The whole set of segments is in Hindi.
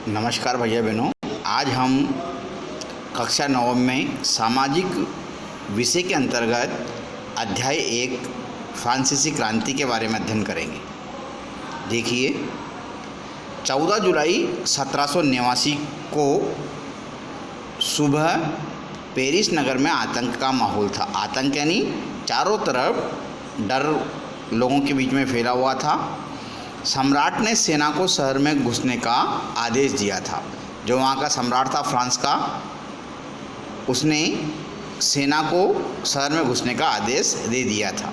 नमस्कार भैया बहनों। आज हम कक्षा 9 में सामाजिक विषय के अंतर्गत अध्याय 1 फ्रांसीसी क्रांति के बारे में अध्ययन करेंगे। देखिए, 14 जुलाई 1789 को सुबह पेरिस नगर में आतंक का माहौल था। आतंक यानी चारों तरफ डर लोगों के बीच में फैला हुआ था। सम्राट ने सेना को शहर में घुसने का आदेश दिया था। जो वहाँ का सम्राट था फ्रांस का, उसने सेना को शहर में घुसने का आदेश दे दिया था।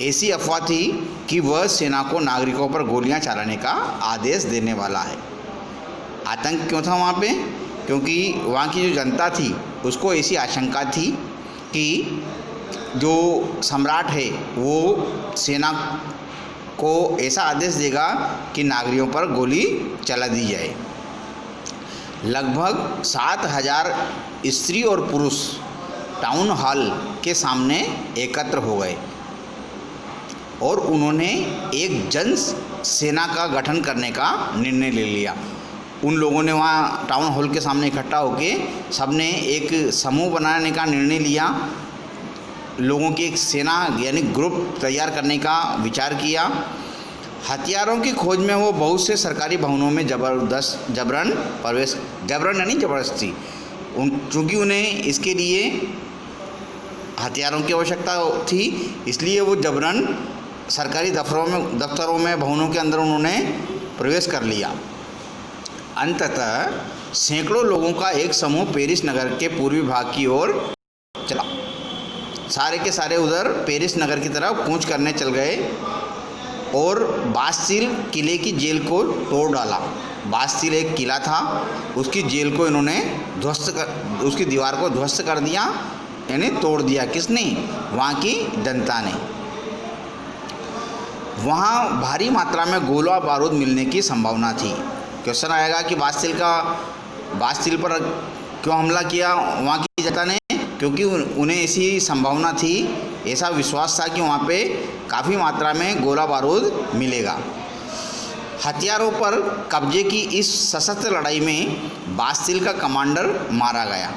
ऐसी अफवाह थी कि वह सेना को नागरिकों पर गोलियां चलाने का आदेश देने वाला है। आतंक क्यों था वहाँ पे? क्योंकि वहाँ की जो जनता थी उसको ऐसी आशंका थी कि जो सम्राट है वो सेना को ऐसा आदेश देगा कि नागरिकों पर गोली चला दी जाए। लगभग 7,000 स्त्री और पुरुष टाउन हॉल के सामने एकत्र हो गए और उन्होंने एक जन सेना का गठन करने का निर्णय ले लिया। उन लोगों ने वहाँ टाउन हॉल के सामने इकट्ठा होके सबने एक समूह बनाने का निर्णय लिया। लोगों की एक सेना यानी ग्रुप तैयार करने का विचार किया। हथियारों की खोज में वो बहुत से सरकारी भवनों में जबरन यानी ज़बरदस्ती, चूँकि उन्हें इसके लिए हथियारों की आवश्यकता थी, इसलिए वो जबरन सरकारी दफ्तरों में भवनों के अंदर उन्होंने प्रवेश कर लिया। अंततः सैकड़ों लोगों का एक समूह पेरिस नगर के पूर्वी भाग की ओर चला। सारे के सारे उधर पेरिस नगर की तरफ कूच करने चल गए और बास्तिल किले की जेल को तोड़ डाला। बास्तिल एक किला था, उसकी जेल को इन्होंने उसकी दीवार को ध्वस्त कर दिया, यानी तोड़ दिया। किसने? वहाँ की जनता ने। वहाँ भारी मात्रा में गोला बारूद मिलने की संभावना थी। क्वेश्चन आएगा कि बास्तिल पर क्यों हमला किया वहाँ की जनता ने? क्योंकि उन्हें ऐसी संभावना थी, ऐसा विश्वास था कि वहाँ पे काफ़ी मात्रा में गोला बारूद मिलेगा। हथियारों पर कब्जे की इस सशस्त्र लड़ाई में बास्तिल का कमांडर मारा गया।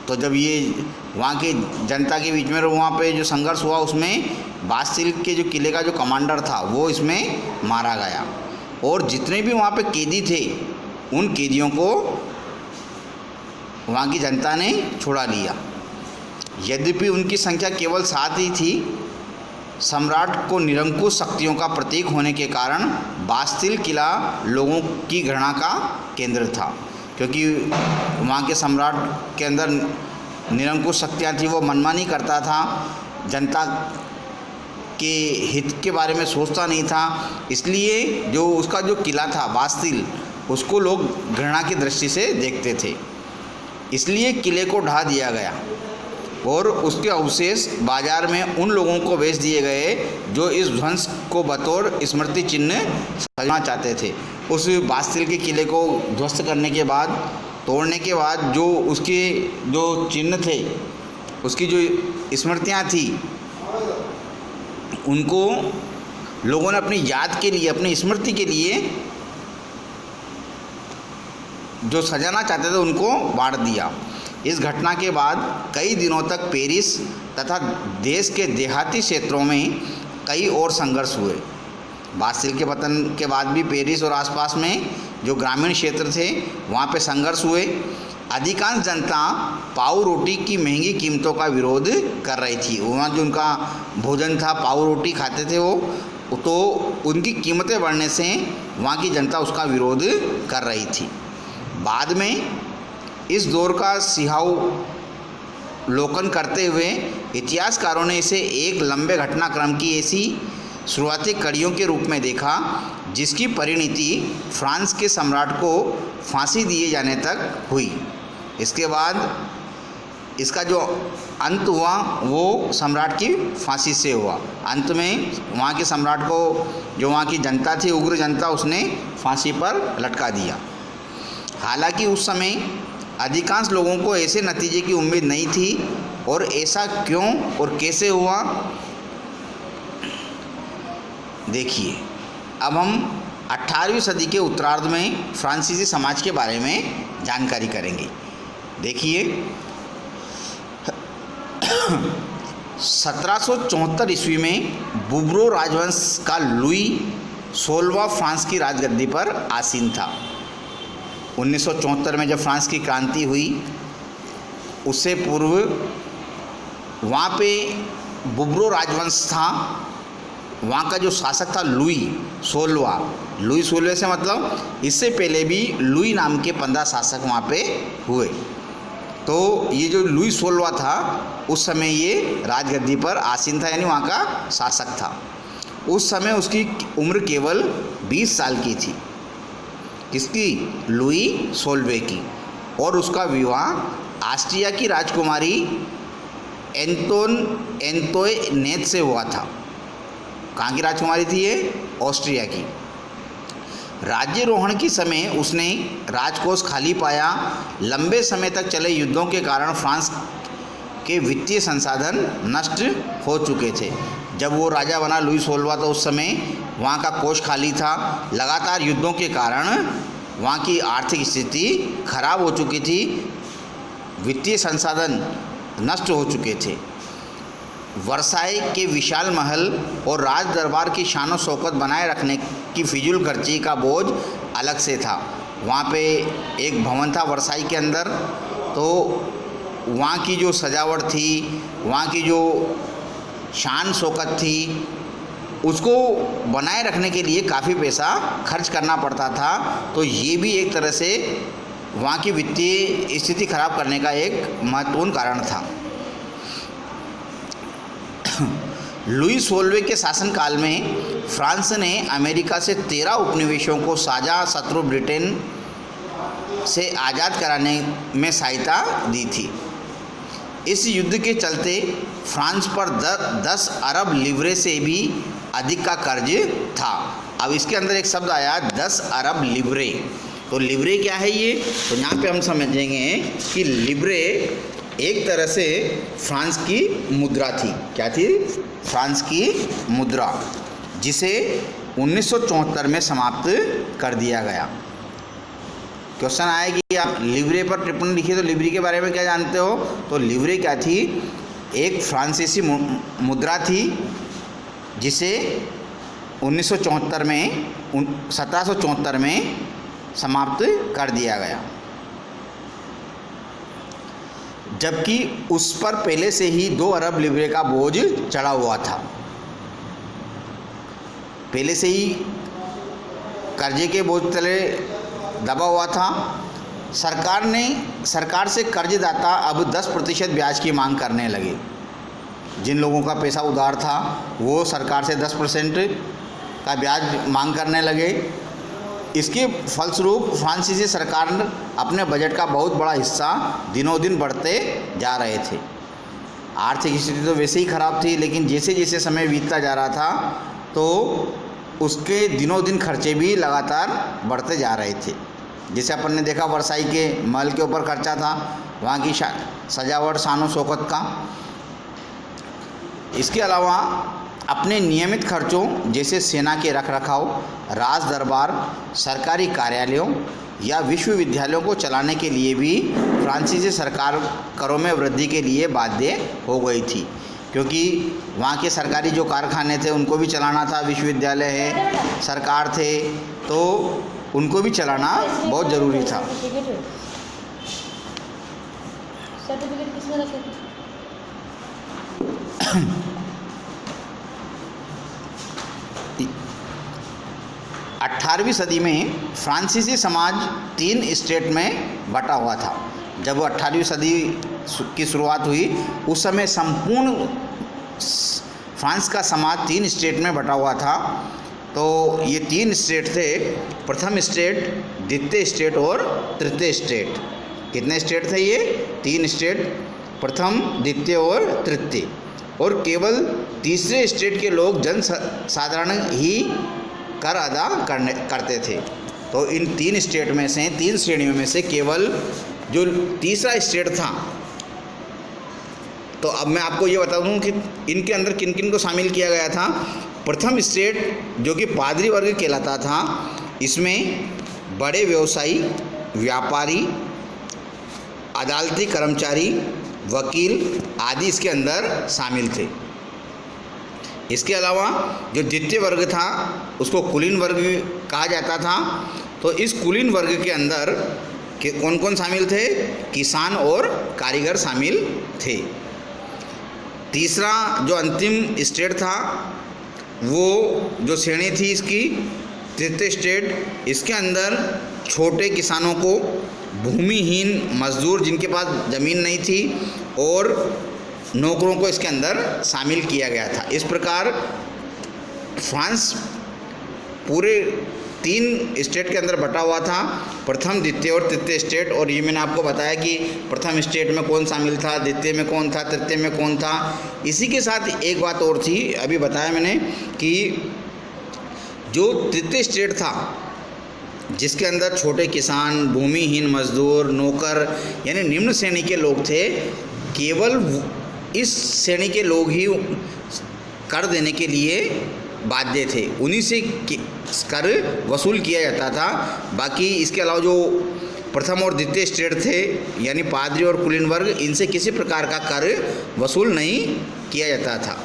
तो जब ये वहाँ के जनता के बीच में वहाँ पे जो संघर्ष हुआ, उसमें बास्तिल के जो किले का जो कमांडर था वो इसमें मारा गया। और जितने भी वहाँ पे कैदी थे उन कैदियों को वहाँ की जनता ने छुड़ा लिया। यद्यपि उनकी संख्या केवल 7 ही थी, सम्राट को निरंकुश शक्तियों का प्रतीक होने के कारण बास्तिल किला लोगों की घृणा का केंद्र था। क्योंकि वहाँ के सम्राट के अंदर निरंकुश शक्तियाँ थी, वो मनमानी करता था, जनता के हित के बारे में सोचता नहीं था। इसलिए जो उसका जो किला था बास्तिल, उसको लोग घृणा की दृष्टि से देखते थे। इसलिए किले को ढा दिया गया और उसके अवशेष बाजार में उन लोगों को बेच दिए गए जो इस ध्वंस को बतौर स्मृति चिन्ह सजाना चाहते थे। उस बास्तिल के किले को ध्वस्त करने के बाद, तोड़ने के बाद, जो उसके जो चिन्ह थे, उसकी जो स्मृतियाँ थी, उनको लोगों ने अपनी याद के लिए, अपनी स्मृति के लिए जो सजाना चाहते थे उनको बांट दिया। इस घटना के बाद कई दिनों तक पेरिस तथा देश के देहाती क्षेत्रों में कई और संघर्ष हुए। बास्तिल के पतन के बाद भी पेरिस और आसपास में जो ग्रामीण क्षेत्र थे वहाँ पे संघर्ष हुए। अधिकांश जनता पाव रोटी की महंगी कीमतों का विरोध कर रही थी। वहाँ जो उनका भोजन था, पाव रोटी खाते थे वो, तो उनकी कीमतें बढ़ने से वहाँ की जनता उसका विरोध कर रही थी। बाद में इस दौर का सिंहावलोकन करते हुए इतिहासकारों ने इसे एक लंबे घटनाक्रम की ऐसी शुरुआती कड़ियों के रूप में देखा जिसकी परिणति फ्रांस के सम्राट को फांसी दिए जाने तक हुई। इसके बाद इसका जो अंत हुआ वो सम्राट की फांसी से हुआ। अंत में वहाँ के सम्राट को, जो वहाँ की जनता थी, उग्र जनता, उसने फांसी पर लटका दिया। हालांकि उस समय अधिकांश लोगों को ऐसे नतीजे की उम्मीद नहीं थी, और ऐसा क्यों और कैसे हुआ, देखिए। अब हम 18वीं सदी के उत्तरार्ध में फ्रांसीसी समाज के बारे में जानकारी करेंगे। देखिए 1774 ईस्वी में बुब्रो राजवंश का लुई 16वां फ्रांस की राजगद्दी पर आसीन था। 1974 में जब फ्रांस की क्रांति हुई, उससे पूर्व वहाँ पे बुब्रो राजवंश था। वहाँ का जो शासक था लुई 16 से मतलब इससे पहले भी लुई नाम के 15 शासक वहाँ पे हुए। तो ये जो लुई 16 था उस समय ये राजगद्दी पर आसीन था, यानी वहाँ का शासक था। उस समय उसकी उम्र केवल 20 साल की थी, किसकी? लुई 16 की। और उसका विवाह ऑस्ट्रिया की राजकुमारी एंतोइनेट से हुआ था। कहाँ की राजकुमारी थी ये? ऑस्ट्रिया की। राज्यारोहण के समय उसने राजकोष खाली पाया। लंबे समय तक चले युद्धों के कारण फ्रांस के वित्तीय संसाधन नष्ट हो चुके थे। जब वो राजा बना लुई 16 तो उस समय वहाँ का कोष खाली था। लगातार युद्धों के कारण वहाँ की आर्थिक स्थिति खराब हो चुकी थी, वित्तीय संसाधन नष्ट हो चुके थे। वर्साई के विशाल महल और राज दरबार की शान शौकत बनाए रखने की फिजूल खर्ची का बोझ अलग से था। वहाँ पे एक भवन था वर्साई के अंदर, तो वहाँ की जो सजावट थी, वहाँ की जो शान शौकत थी, उसको बनाए रखने के लिए काफ़ी पैसा खर्च करना पड़ता था। तो ये भी एक तरह से वहाँ की वित्तीय स्थिति खराब करने का एक महत्वपूर्ण कारण था। लुई 16 के शासनकाल में फ्रांस ने अमेरिका से 13 उपनिवेशों को साझा शत्रु ब्रिटेन से आज़ाद कराने में सहायता दी थी। इस युद्ध के चलते फ्रांस पर 10 अरब लिवरे से भी अधिक का कर्ज था। अब इसके अंदर एक शब्द आया 10 अरब लिवरे। तो लिवरे क्या है ये? तो यहाँ पे हम समझेंगे कि लिवरे एक तरह से फ्रांस की मुद्रा थी। क्या थी? फ्रांस की मुद्रा, जिसे 1974 में समाप्त कर दिया गया। क्वेश्चन आया कि आप लिवरे पर टिप्पणी लिखिए, तो लिवरे के बारे में क्या जानते हो? तो लिवरे क्या थी? एक फ्रांसीसी मुद्रा थी जिसे 1774 में समाप्त कर दिया गया, जबकि उस पर पहले से ही 2 अरब लिवरे का बोझ चढ़ा हुआ था। पहले से ही कर्जे के बोझ तले दबा हुआ था। सरकार से कर्जदाता अब 10% ब्याज की मांग करने लगे। जिन लोगों का पैसा उधार था वो सरकार से 10% का ब्याज मांग करने लगे। इसके फलस्वरूप फ्रांसीसी सरकार अपने बजट का बहुत बड़ा हिस्सा दिनों दिन बढ़ते जा रहे थे। आर्थिक स्थिति तो वैसे ही खराब थी, लेकिन जैसे जैसे समय बीतता जा रहा था तो उसके दिनों दिन खर्चे भी लगातार बढ़ते जा रहे थे। जैसे अपन ने देखा वर्साई के महल के ऊपर खर्चा था, वहाँ की सजावट, शान शौकत का। इसके अलावा अपने नियमित खर्चों जैसे सेना के रखरखाव, राज दरबार, सरकारी कार्यालयों या विश्वविद्यालयों को चलाने के लिए भी फ्रांसीसी सरकार करों में वृद्धि के लिए बाध्य हो गई थी, क्योंकि वहाँ के सरकारी जो कारखाने थे उनको भी चलाना था, विश्वविद्यालय है, सरकार थे, तो उनको भी चलाना बहुत ज़रूरी था। सर्टिफिकेट किसमें रखे थे? 18वीं सदी में फ्रांसीसी समाज 3 स्टेट में बटा हुआ था। जब 18वीं सदी की शुरुआत हुई उस समय संपूर्ण फ्रांस का समाज 3 स्टेट में बटा हुआ था। तो ये 3 स्टेट थे, प्रथम स्टेट, द्वितीय स्टेट और तृतीय स्टेट। कितने स्टेट थे ये? 3 स्टेट, प्रथम, द्वितीय और तृतीय। और केवल तीसरे स्टेट के लोग जन साधारण ही कर अदा करते थे। तो इन 3 स्टेट में से, 3 श्रेणियों में से केवल जो तीसरा स्टेट था, तो अब मैं आपको ये बता दूं कि इनके अंदर किन किन को शामिल किया गया था। प्रथम स्टेट जो कि पादरी वर्ग कहलाता था, इसमें बड़े व्यवसायी, व्यापारी, अदालती कर्मचारी, वकील आदि इसके अंदर शामिल थे। इसके अलावा जो द्वितीय वर्ग था उसको कुलीन वर्ग कहा जाता था। तो इस कुलीन वर्ग के अंदर के कौन कौन शामिल थे? किसान और कारीगर शामिल थे। तीसरा जो अंतिम स्टेट था वो जो श्रेणी थी इसकी तृतीय स्टेट, इसके अंदर छोटे किसानों को, भूमिहीन मजदूर जिनके पास ज़मीन नहीं थी और नौकरों को इसके अंदर शामिल किया गया था। इस प्रकार फ्रांस पूरे 3 स्टेट के अंदर बटा हुआ था, प्रथम, द्वितीय और तृतीय स्टेट। और ये मैंने आपको बताया कि प्रथम स्टेट में कौन शामिल था, द्वितीय में कौन था, तृतीय में कौन था। इसी के साथ एक बात और थी, अभी बताया मैंने कि जो तृतीय स्टेट था जिसके अंदर छोटे किसान, भूमिहीन मजदूर, नौकर यानी निम्न श्रेणी के लोग थे, केवल इस श्रेणी के लोग ही कर देने के लिए बाध्य थे, उन्हीं से कर वसूल किया जाता था। बाकी इसके अलावा जो प्रथम और द्वितीय स्टेट थे यानी पादरी और कुलीन वर्ग, इनसे किसी प्रकार का कर वसूल नहीं किया जाता था।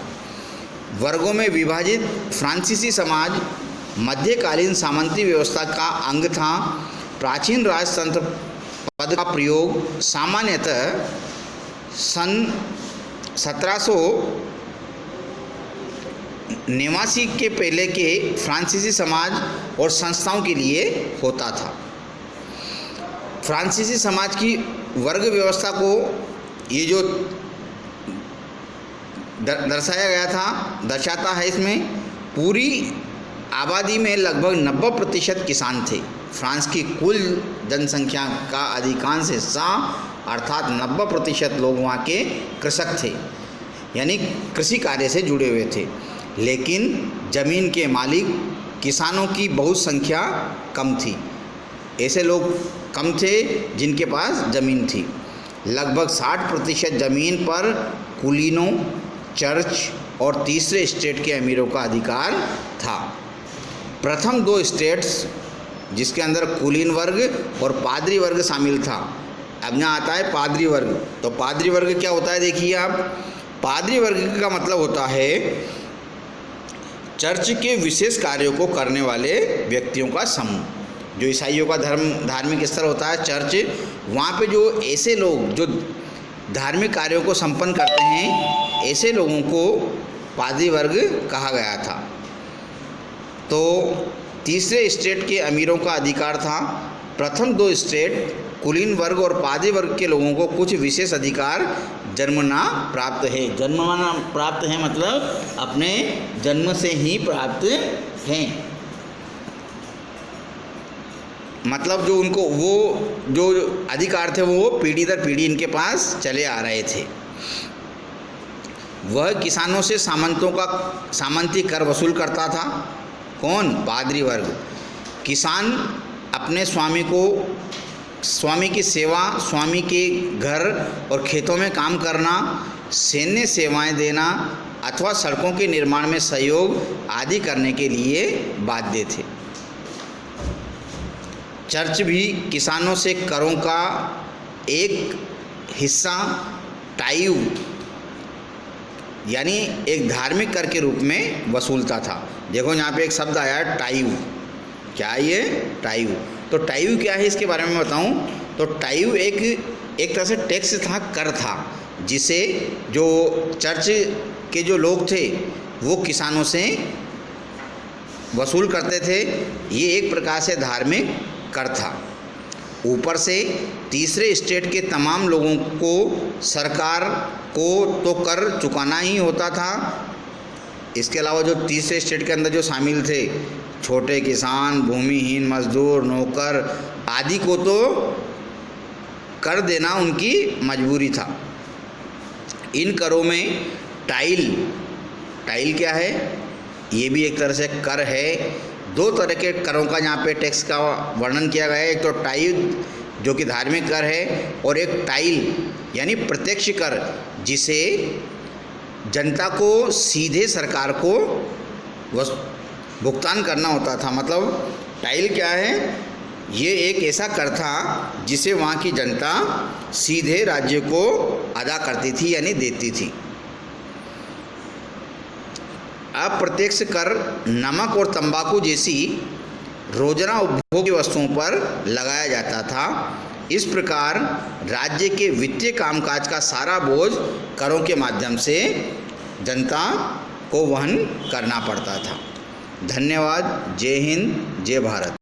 वर्गों में विभाजित फ्रांसीसी समाज मध्यकालीन सामंती व्यवस्था का अंग था। प्राचीन राजतंत्र पद का प्रयोग सामान्यतः सन 1789 के पहले के फ्रांसीसी समाज और संस्थाओं के लिए होता था। फ्रांसीसी समाज की वर्ग व्यवस्था को ये जो दर्शाता है, इसमें पूरी आबादी में लगभग 90% किसान थे। फ्रांस की कुल जनसंख्या का अधिकांश हिस्सा अर्थात 90% लोग वहाँ के कृषक थे, यानी कृषि कार्य से जुड़े हुए थे। लेकिन ज़मीन के मालिक किसानों की बहुत संख्या कम थी। ऐसे लोग कम थे जिनके पास ज़मीन थी। लगभग 60% ज़मीन पर कुलीनों, चर्च और तीसरे स्टेट के अमीरों का अधिकार था। प्रथम 2 स्टेट्स जिसके अंदर कुलीन वर्ग और पादरी वर्ग शामिल था। अब यहाँ आता है पादरी वर्ग। तो पादरी वर्ग क्या होता है, देखिए आप। पादरी वर्ग का मतलब होता है चर्च के विशेष कार्यों को करने वाले व्यक्तियों का समूह। जो ईसाइयों का धार्मिक स्थल होता है चर्च, वहाँ पे जो ऐसे लोग जो धार्मिक कार्यों को संपन्न करते हैं, ऐसे लोगों को पादरी वर्ग कहा गया था। तो तीसरे स्टेट के अमीरों का अधिकार था। प्रथम 2 स्टेट कुलीन वर्ग और पादरी वर्ग के लोगों को कुछ विशेष अधिकार जन्मना प्राप्त है। जन्मना प्राप्त है मतलब अपने जन्म से ही प्राप्त हैं। मतलब जो उनको वो जो अधिकार थे वो पीढ़ी दर पीढ़ी इनके पास चले आ रहे थे। वह किसानों से सामंती कर वसूल करता था। कौन? पादरी वर्ग। किसान अपने स्वामी की सेवा, स्वामी के घर और खेतों में काम करना, सैन्य सेवाएं देना अथवा सड़कों के निर्माण में सहयोग आदि करने के लिए बाध्य थे। चर्च भी किसानों से करों का एक हिस्सा टाइव यानी एक धार्मिक कर के रूप में वसूलता था। देखो यहाँ पे एक शब्द आया है टाइव। क्या है ये? टाइव। तो टाइव क्या है इसके बारे में बताऊं तो टाइव एक तरह से टैक्स था, कर था, जिसे जो चर्च के जो लोग थे वो किसानों से वसूल करते थे। ये एक प्रकार से धार्मिक कर था। ऊपर से तीसरे स्टेट के तमाम लोगों को सरकार को तो कर चुकाना ही होता था। इसके अलावा जो तीसरे स्टेट के अंदर जो शामिल थे, छोटे किसान, भूमिहीन मजदूर, नौकर आदि को तो कर देना उनकी मजबूरी था। इन करों में टाइल क्या है? ये भी एक तरह से कर है। 2 तरह के करों का यहाँ पे टैक्स का वर्णन किया गया है। एक तो टाइल जो कि धार्मिक कर है, और एक टाइल यानी प्रत्यक्ष कर, जिसे जनता को सीधे सरकार को भुगतान करना होता था। मतलब टाइल क्या है? ये एक ऐसा कर था जिसे वहाँ की जनता सीधे राज्य को अदा करती थी, यानी देती थी। अप्रत्यक्ष कर नमक और तंबाकू जैसी रोजाना उपभोग की वस्तुओं पर लगाया जाता था। इस प्रकार राज्य के वित्तीय कामकाज का सारा बोझ करों के माध्यम से जनता को वहन करना पड़ता था। धन्यवाद। जय हिंद, जय भारत।